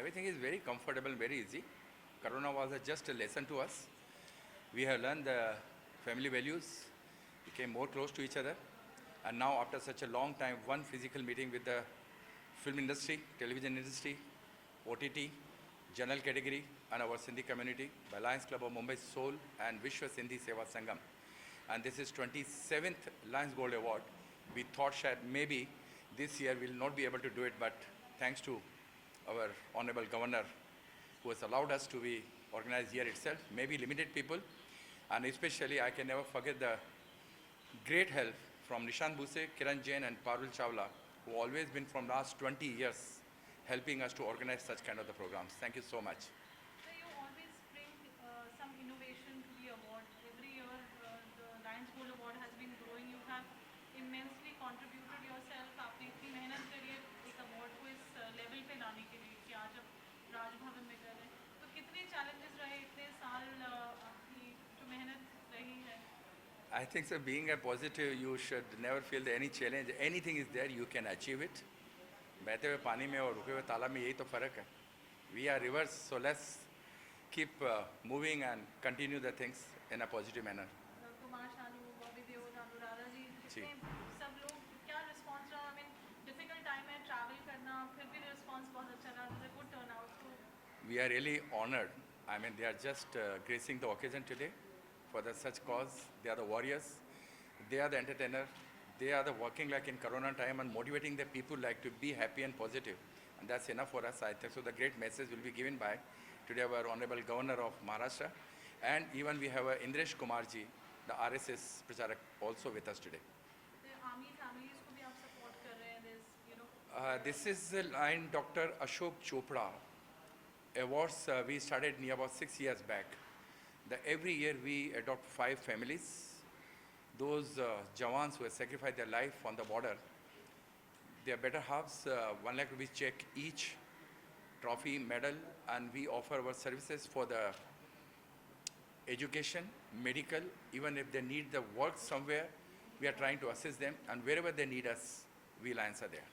Everything is very comfortable, very easy. Corona was just a lesson to us. We have learned the family values, became more close to each other. And now, after such a long time, one physical meeting with the film industry, television industry, OTT, general category, and our Sindhi community by Lions Club of Mumbai Soul and Vishwa Sindhi Seva Sangam. And this is 27th Lions Gold Award. We thought that maybe this year we'll not be able to do it, but thanks to our Honorable Governor, who has allowed us to be organized here itself, maybe limited people, and especially I can never forget the great help from Nishant Buse, Kiran Jain and Parul Chawla, who always been from last 20 years helping us to organize such kind of the programs. Thank you so much. So you always bring some innovation to the award. Every year the Lions Gold Award has been growing. You have immensely contributed yourself. आपने इतनी मेहनत करी है एक award को इस level पे लाने के लिए कि आज आप राजभवन में कर रहे हैं. तो कितने challenges रहे इतने साल आपकी जो मेहनत रही है? I think so, being a positive, you should never feel that any challenge, anything is there, you can achieve it. बहते हुए पानी में और रुके हुए तालाब में यही तो फ़र्क है. We are rivers, so let's keep moving and continue the things in a positive manner. Kumar Sanu, Bobby Deol, Anuradha जी, जितने सब लोग क्या response रहा? I mean, difficult time है travel करना, फिर भी response बहुत अच्छा रहा. There's a good turnout. We are really honored. I mean, they are just gracing the occasion today for such cause. They are the warriors. They are the entertainer. They are the working like in Corona time and motivating the people like to be happy and positive. And that's enough for us, I think. So the great message will be given by today our Honorable Governor of Maharashtra. And even we have Indresh Kumarji, the RSS Pracharak, also with us today. The army families को भी आप support कर रहे हैं. There's, you know. This is the line Dr. Ashok Chopra. Awards we started near about 6 years back. Every year we adopt 5 families. Those Jawans who have sacrificed their life on the border, they are better halves. 1 lakh rupees check each, trophy, medal, and we offer our services for the education, medical, even if they need the work somewhere, we are trying to assist them, and wherever they need us, we'll answer there.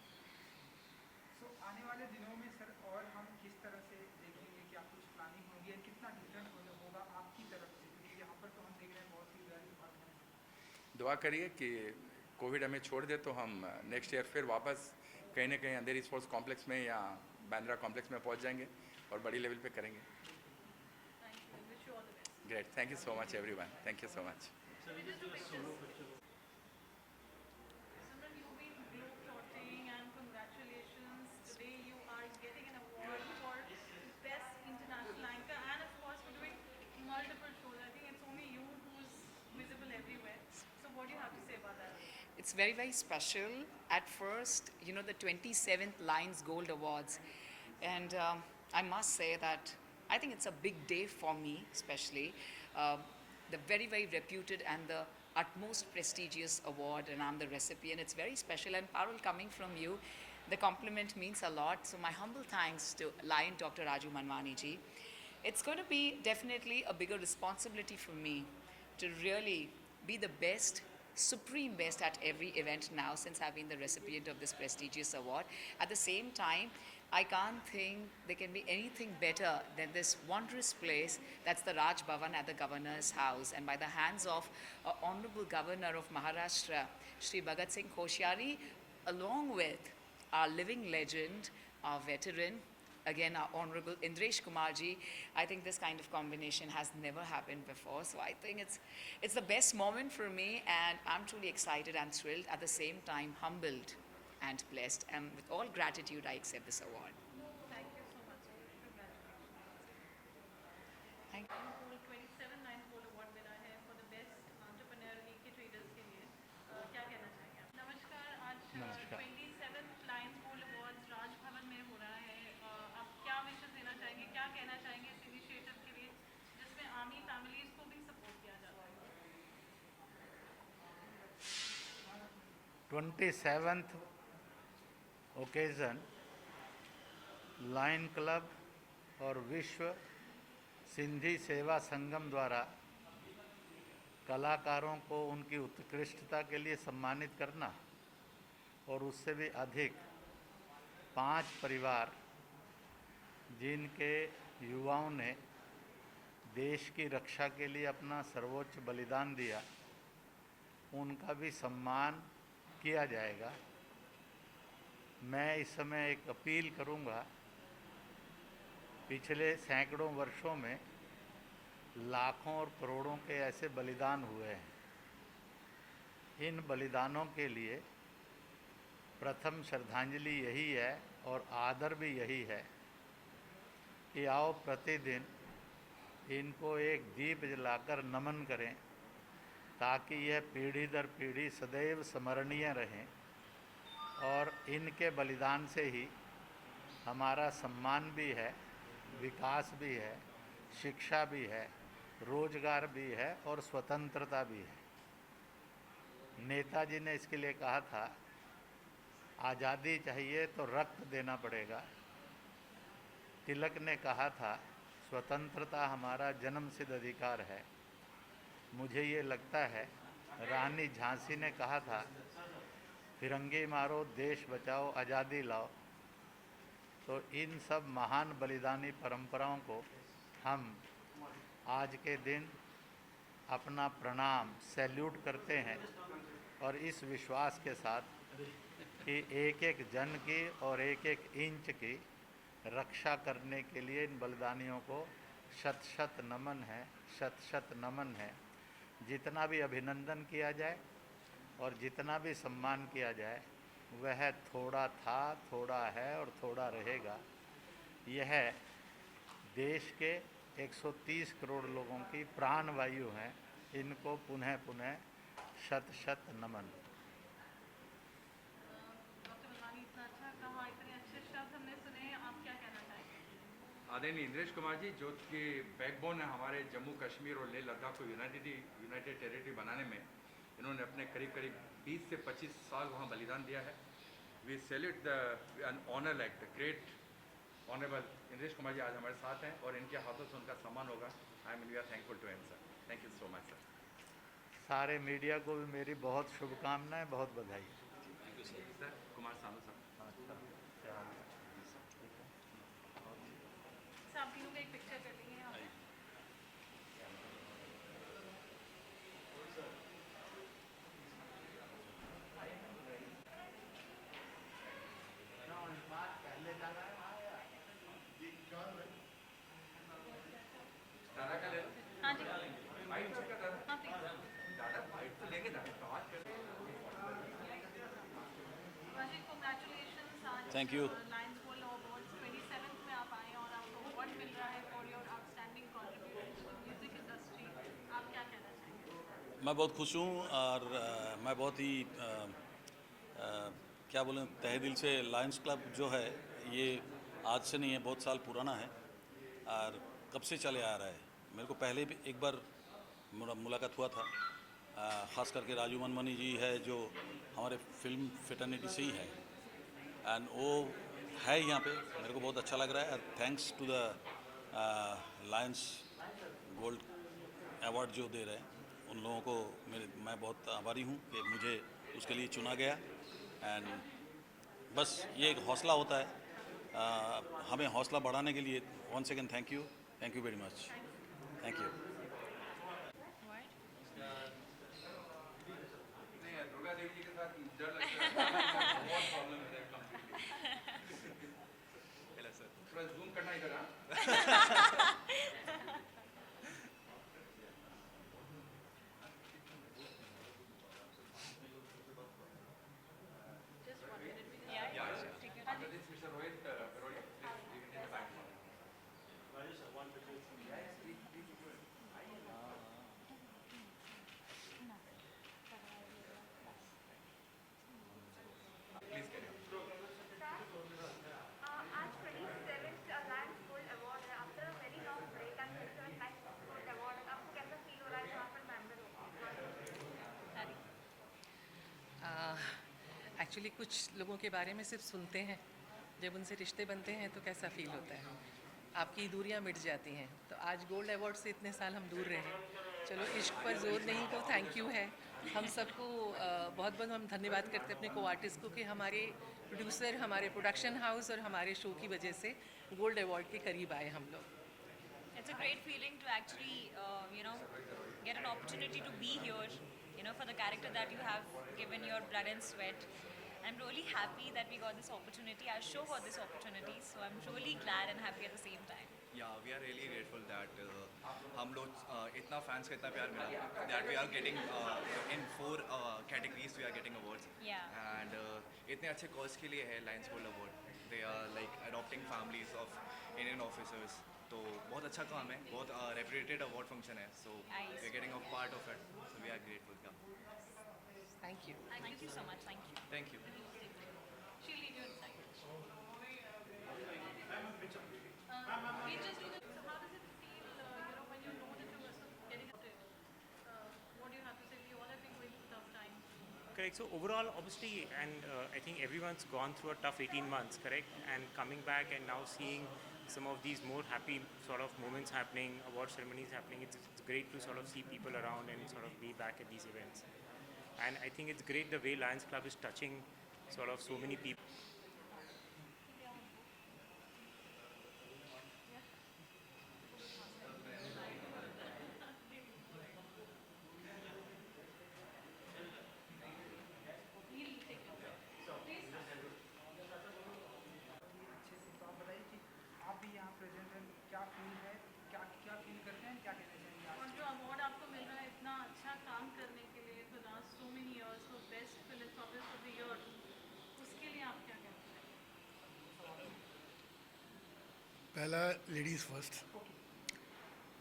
So, आने वाले दिनों में sir और हम किस तरह से देखेंगे कि आप कुछ प्लानिंग होगी और कितना डिफरेंट होगा आपकी तरफ से, क्योंकि यहाँ पर तो हम देख रहे हैं बहुत ही ज़्यादा बात है. दुआ करिए कि कोविड हमें छोड़ दे तो हम नेक्स्ट ईयर फिर वापस कहीं ना कहीं अंधेरी स्पोर्ट्स कॉम्प्लेक्स में या बांद्रा कॉम्प्लेक्स में पहुंच जाएंगे और बड़ी लेवल पे करेंगे. Thank you. Wish you all the best. Great. Thank you so much, everyone. Thank you so much. Simran, you've been globe-trotting and congratulations. Today you are getting an award for Best International Anchor and of course for doing multiple shows. I think it's only you who's visible everywhere. So what do you have to say about that? It's very, very special. At first, you know, the 27th Lions Gold Awards. And I must say that I think it's a big day for me, especially. The very, very reputed and the utmost prestigious award, and I'm the recipient. It's very special. And Parul, coming from you, the compliment means a lot. So my humble thanks to Lion Dr. Raju Manwani ji. It's going to be definitely a bigger responsibility for me to really be the best, supreme best at every event now, since I've been the recipient of this prestigious award. At the same time, I can't think there can be anything better than this wondrous place that's the Raj Bhavan at the Governor's House, and by the hands of Honorable Governor of Maharashtra, Shri Bhagat Singh Koshyari, along with our living legend, our veteran, again our Honorable Indresh Kumarji. I think this kind of combination has never happened before, so I think it's the best moment for me, and I'm truly excited and thrilled, at the same time humbled and blessed, and with all gratitude I accept this award. Thank you so much. Congratulations. Thank you. Gold 27 Lions Gold Award मिला है for the best entrepreneur AK traders के लिए. क्या कहना चाहेंगे आप? नमस्कार. आज 27th Lions Gold Awards Raj Bhavan में हो रहा है. आप क्या विशेष देना चाहेंगे? क्या कहना चाहेंगे इस इनिशिएटिव के लिए जिसमें आर्मी फैमिलीज को भी सपोर्ट किया जाता है? 27th occasion लायन क्लब और विश्व सिंधी सेवा संगम द्वारा कलाकारों को उनकी उत्कृष्टता के लिए सम्मानित करना, और उससे भी अधिक 5 परिवार जिनके युवाओं ने देश की रक्षा के लिए अपना सर्वोच्च बलिदान दिया, उनका भी सम्मान किया जाएगा। मैं इस समय एक अपील करूंगा, पिछले सैकड़ों वर्षों में लाखों और करोड़ों के ऐसे बलिदान हुए हैं। इन बलिदानों के लिए प्रथम श्रद्धांजलि यही है और आदर भी यही है कि आओ प्रतिदिन इनको एक दीप जलाकर नमन करें, ताकि यह पीढ़ी दर पीढ़ी सदैव स्मरणीय रहें और इनके बलिदान से ही हमारा सम्मान भी है, विकास भी है, शिक्षा भी है, रोजगार भी है और स्वतंत्रता भी है। नेताजी ने इसके लिए कहा था, आज़ादी चाहिए तो रक्त देना पड़ेगा। तिलक ने कहा था, स्वतंत्रता हमारा जन्मसिद्ध अधिकार है। मुझे ये लगता है रानी झांसी ने कहा था, फिरंगी मारो देश बचाओ आज़ादी लाओ। तो इन सब महान बलिदानी परंपराओं को हम आज के दिन अपना प्रणाम सैल्यूट करते हैं और इस विश्वास के साथ कि एक एक जन की और एक एक इंच की रक्षा करने के लिए इन बलिदानियों को शत शत नमन है, शत शत नमन है। जितना भी अभिनंदन किया जाए और जितना भी सम्मान किया जाए वह थोड़ा था, थोड़ा है और थोड़ा रहेगा। यह देश के 130 करोड़ लोगों की प्राण वायु हैं। इनको पुनः पुनः शत शत नमन। डॉक्टर बलवानी, इतना अच्छा कहा, इतने अच्छे शब्द हमने सुने, आप क्या कहना चाहेंगे? आदरणीय इंद्रेश कुमार जी, जो कि बैकबोन है हमारे जम्मू कश्मीर और लेह लद्दाख को यूनाइटेड टेरिटरी बनाने में, इन्होंने अपने करीब करीब 20 से 25 साल वहाँ बलिदान दिया है। We salute an honour like the great honourable Indresh Kumar ji आज हमारे साथ हैं और इनके हाथों से उनका सम्मान होगा। I am we are thankful to him sir. Thank you so much sir. सारे मीडिया को भी मेरी बहुत शुभकामनाएं, बहुत बधाई। Thank you sir. Kumar Sanu sir. Sir, आप तीनों में एक पिक्चर कर लेंगे यहाँ पे। दादा का ले लो। हाँ जी, वाइट का दादा। हाँ प्लीज। दादा वाइट तो लेंगे दादा, तो आज कर राजीव, congratulations आज Thank you. Lions gold awards 27th में आप आए और आपको अवार्ड मिल रहा है for your outstanding contribution to music industry. आप क्या कहना चाहेंगे? मैं बहुत खुश हूँ और मैं बहुत ही क्या बोलें, तहे दिल से लायंस क्लब जो है ये आज से नहीं है, बहुत साल पुराना है और कब से चले आ रहा है। मेरे को पहले भी एक बार मुलाकात हुआ था, ख़ास करके राजू मनमनी जी है जो हमारे फिल्म फिटर्निटी से ही है एंड वो है यहाँ पे। मेरे को बहुत अच्छा लग रहा है और thanks to the Lions Gold Award जो दे रहे हैं उन लोगों को मैं बहुत आभारी हूँ कि मुझे उसके लिए चुना गया। एंड बस ये एक हौसला होता है, हमें हौसला बढ़ाने के लिए once again thank you very much, thank you. नहीं, दुर्गा देवी जी के साथ डर लगता है। बहुत प्रॉब्लम है कंप्लीटली। हेलो सर, थोड़ा जूम करना इधर। हाँ Just 1 minute, we can- yeah, ठीक है। after this Mr. Rohit Barodia, please you can take the back. Please carry on. आज 27th लायंस गोल्ड अवार्ड है। After a very long break आज 27th Lions Gold Award है। आपको कैसा feel हो रहा है यहाँ पर मेंबर होकर? एक्चुअली कुछ लोगों के बारे में सिर्फ सुनते हैं, जब उनसे रिश्ते बनते हैं तो कैसा फील होता है, आपकी दूरियां मिट जाती हैं। तो आज गोल्ड अवार्ड से इतने साल हम दूर रहे, चलो इश्क पर जोर नहीं तो थैंक यू है। हम सबको बहुत बहुत हम धन्यवाद करते हैं अपने को आर्टिस्ट को कि हमारे प्रोड्यूसर, हमारे प्रोडक्शन हाउस और हमारे शो की वजह से गोल्ड अवार्ड के करीब आए हम लोग। It's a great feeling to actually, get an opportunity to be here, for the character that you have given your blood and sweat. I'm really happy that we got this opportunity. Our show got this opportunity, so I'm really glad and happy at the same time. Yeah, we are really grateful that हम लोग इतना fans का इतना प्यार मिला that we are getting in 4 categories we are getting awards. Yeah. And इतने अच्छे cause के लिए है Lions Gold Award. They are like adopting families of Indian officers. तो बहुत अच्छा काम है, बहुत reputed award function है. So Nice. we are getting a part of it. So we are grateful. Yeah. Thank you. Thank you so much. Thank you. Thank you. She'll lead you inside. We just do this. So how does it feel, when you know that you're getting it? What do you have to say? We all have been going through tough times. Correct. So overall, obviously, and I think everyone's gone through a tough 18 months, correct? And coming back and now seeing some of these more happy sort of moments happening, award ceremonies happening, it's great to sort of see people around and sort of be back at these events. And I think it's great the way Lions Club is touching sort of so many people. अच्छे से तो आप बताइए कि आप भी यहाँ present हैं, क्या फील है, क्या क्या फील करते हैं, क्या कहना चाहेंगे और आप? जो अवार्ड आपको मिल रहा है इतना अच्छा काम करने के लिए for last so many years for best philanthropist of the year, उसके लिए आप क्या कहते हैं? पहला लेडीज़ फर्स्ट।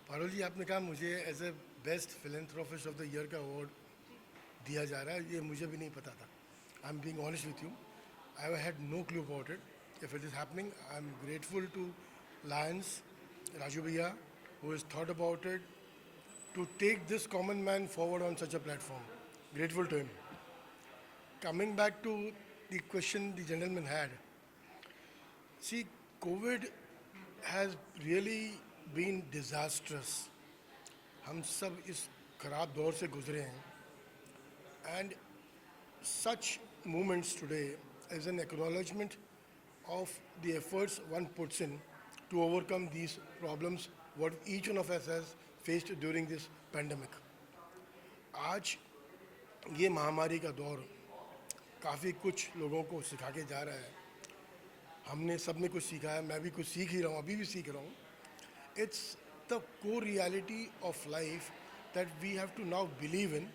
पारुल जी, आपने कहा मुझे as a best philanthropist of the year का अवार्ड दिया जा रहा है, ये मुझे भी नहीं पता था। I am being honest with you, I had no clue about it. If it is happening, I am grateful to Lions, Raju bhaiya, who has thought about it to take this common man forward on such a platform. Grateful to him. Coming back to the question the gentleman had, see, COVID has really been disastrous. हम सब इस खराब दौर से गुजरे हैं, and such moments today is an acknowledgement of the efforts one puts in to overcome these problems what each one of us has faced during this pandemic. आज ये महामारी का दौर काफ़ी कुछ लोगों को सिखा के जा रहा है। हमने सब ने कुछ सीखा है, मैं भी कुछ सीख ही रहा हूँ, अभी भी सीख रहा हूँ। It's the core reality of life that we have to now believe in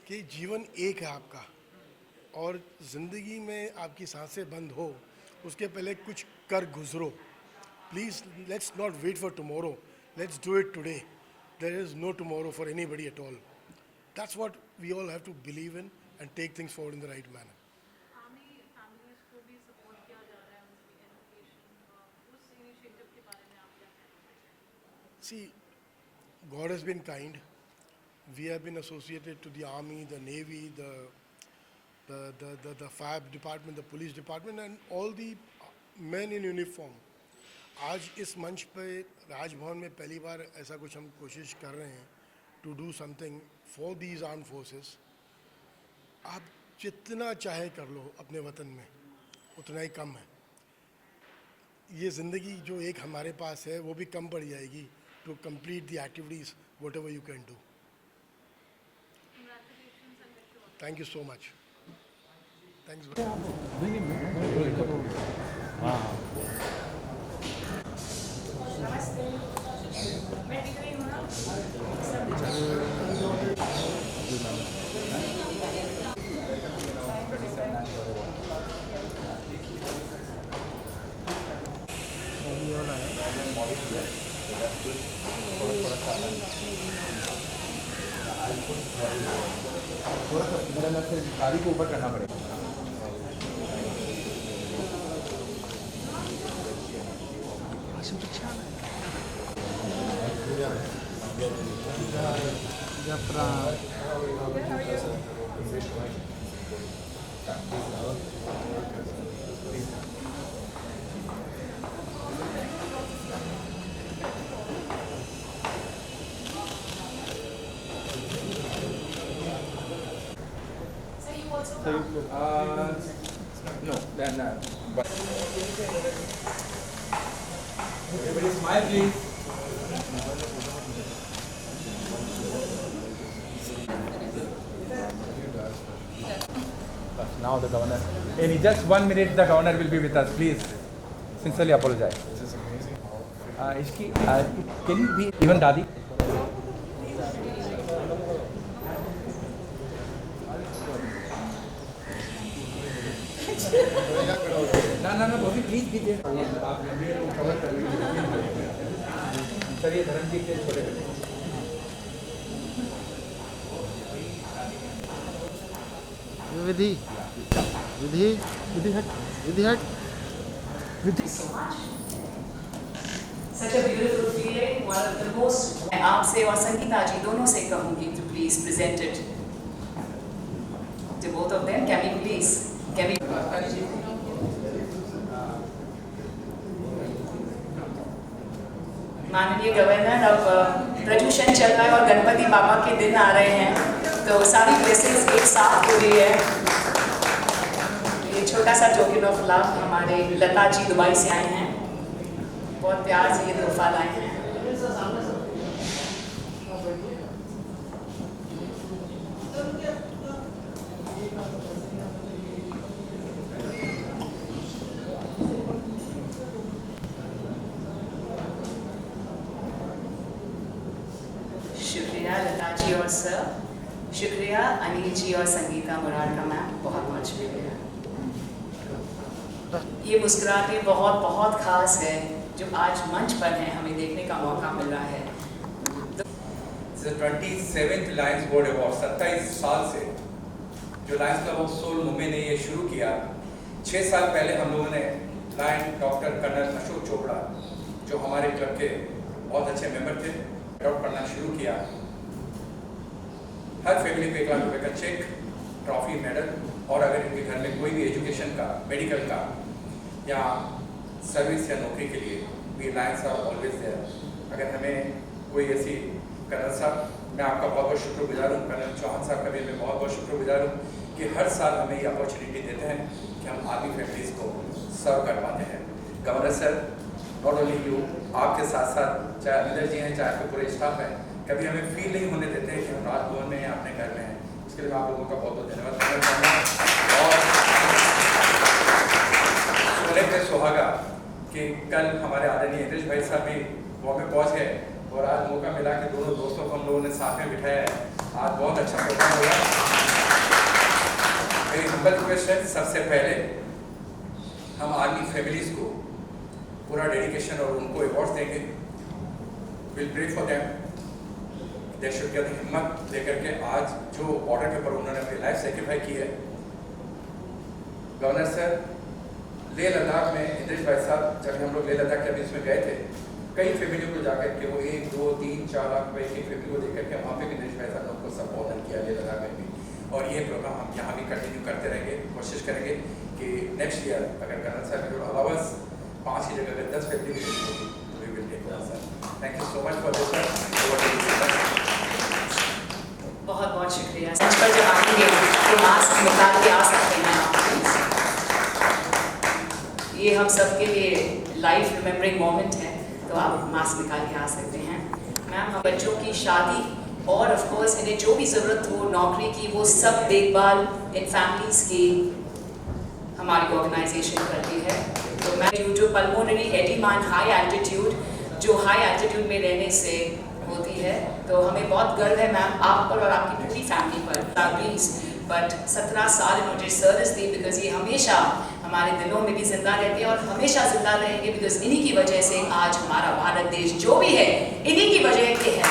कि जीवन एक है आपका, और ज़िंदगी में आपकी सांसें बंद हो उसके पहले कुछ कर गुजरो। Please let's not wait for tomorrow, let's do it today. There is no tomorrow for anybody at all. That's what we all have to believe in and take things forward in the right manner. Army families को भी support किया जा रहा है उनकी education, उस initiative के बारे में आप क्या कहेंगे? See, God has been kind. We have been associated to the army, the navy, the fire department, the police department, and all the men in uniform. आज इस मंच पे राजभवन में पहली बार ऐसा कुछ हम कोशिश कर रहे हैं to do something for these arm forces. आप जितना चाहे कर लो अपने वतन में, उतना ही कम है। ये ज़िंदगी जो एक हमारे पास है वो भी कम पड़ जाएगी to complete the activities whatever you can do. Thank you so much. Thanks. गाड़ी को ऊपर करना पड़ेगा। No, then. But everybody smile, please. Now the governor. In just 1 minute, the governor will be with us. Please, sincerely apologize. Can you be even Dadi? No, Bobby, please be there. Sir ये धर्मजीत के छोटे बेटे विधि विधि विधि हट विधि हट विधि so much. Such a beautiful feeling. One of the most. मैं आपसे और संगीता जी दोनों से कहूँगी to please present it to both of them. Can we please? Can we? माननीय गवर्नर, अब प्रदूषण चल रहा है और गणपति बाबा के दिन आ रहे हैं, तो सारी ब्लेसिंग्स एक साथ हो रही है। ये छोटा सा टोकन ऑफ लव हमारे लता जी दुबई से आए हैं, बहुत प्यार से ये तोहफा लाए हैं। शुक्रिया लता जी और सर, शुक्रिया अनिल जी और संगीता मुरारका मैम, बहुत बहुत शुक्रिया। ये मुस्कुराहटें बहुत बहुत खास है जो आज मंच पर है, हमें देखने का मौका मिल रहा है। 27th लायंस बोर्ड अवार्ड 27 साल से जो लायंस क्लब ऑफ सोल मुंबई ने ये शुरू किया। 6 साल पहले हम लोगों ने Lion doctor colonel Ashok Chopra जो हमारे क्लब के बहुत अच्छे मेंबर थे अडॉप्ट करना शुरू किया। हर फैमिली को 1 लाख रुपए का चेक, ट्रॉफी, मेडल, और अगर इनके घर में कोई भी एजुकेशन का, मेडिकल का या सर्विस या नौकरी के लिए we Lions are always there. अगर हमें कोई ऐसी, कर्नल साहब मैं आपका बहुत बहुत शुक्रगुजार हूँ, कर्नल चौहान साहब का भी मैं बहुत बहुत शुक्रगुजार हूँ कि हर साल हमें ये अपॉर्चुनिटी देते हैं कि हम आर्मी फैमिलीज़ को सर्व कर पाते हैं। Governor sir, not only you, आपके साथ साथ चाहे अनिल जी हैं, चाहे आपके पूरे स्टाफ हैं, कभी हमें फील नहीं होने देते हैं कि हम राजभवन में या अपने घर में हैं। इसके लिए मैं आप लोगों का बहुत बहुत धन्यवाद करना चाहूँगा। और सोने पे सुहागा कि कल हमारे आदरणीय इंद्रेश भाई साहब भी बॉम्बे पहुँच गए और आज मौका मिला कि दोनों दोस्तों को हम लोगों ने साथ में बिठाया है। आज बहुत अच्छा प्रोग्राम हुआ। मेरी हम्बल रिक्वेस्ट है, सबसे पहले हम आर्मी फैमिलीज़ को पूरा डेडिकेशन और उनको अवार्ड्स देंगे। Will pray for them, they should get हिम्मत लेकर के आज जो बॉर्डर के ऊपर उन्होंने अपनी लाइफ सेक्रीफाई की है। गवर्नर सर, लेह लद्दाख में इंद्रेश भाई साहब जब हम लोग लेह लद्दाख के अभी इसमें गए थे, कई फैमिलियों को जाकर के वो 1, 2, 3, 4 लाख रुपए की फैमिली को देकर के वहाँ पे भी इंद्रेश भाई साहब ने उनको सपोर्ट किया लेह लद्दाख में भी। और ये प्रोग्राम हम यहाँ भी कंटिन्यू करते रहेंगे। कोशिश करेंगे कि नेक्स्ट ईयर अगर कर्नल साहब अलावर्स 5 की जगह 10 फैमिली भी होगी तो we will take over sir. Thank you so much for this sir. बहुत बहुत शुक्रिया। मंच पर जब आएंगे तो मास्क निकाल के आ सकते हैं आप प्लीज। ये हम सबके लिए लाइफ रिमेम्बरिंग मोमेंट है, तो आप मास्क निकाल के आ सकते हैं। मैम, हम बच्चों की शादी और ऑफ कोर्स इन्हें जो भी ज़रूरत हो नौकरी की, वो सब देखभाल इन फैमिलीज़ की हमारी ऑर्गेनाइजेशन करती है। तो मैं due to pulmonary oedema high altitude, जो हाई एल्टीट्यूड में रहने से होती है, तो हमें बहुत गर्व है मैम आप पर और आपकी पूरी फैमिली पर। बट 17 साल इन्होंने सर्विस दी, बिकॉज ये हमेशा हमारे दिलों में भी जिंदा रहते हैं और हमेशा जिंदा रहेंगे, बिकॉज इन्हीं की वजह से आज हमारा भारत देश जो भी है, इन्हीं की वजह के है।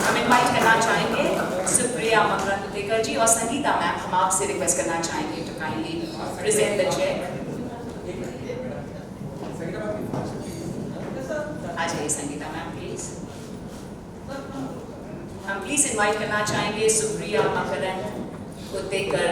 हम इनवाइट करना चाहेंगे सुप्रिया मंगलेकर जी और संगीता मैम, हम आपसे रिक्वेस्ट करना चाहेंगे to kindly present the cheque. आ जाइए संगीता मैम प्लीज। हम प्लीज इनवाइट करना चाहेंगे सुप्रिया मंगलेकर को देखकर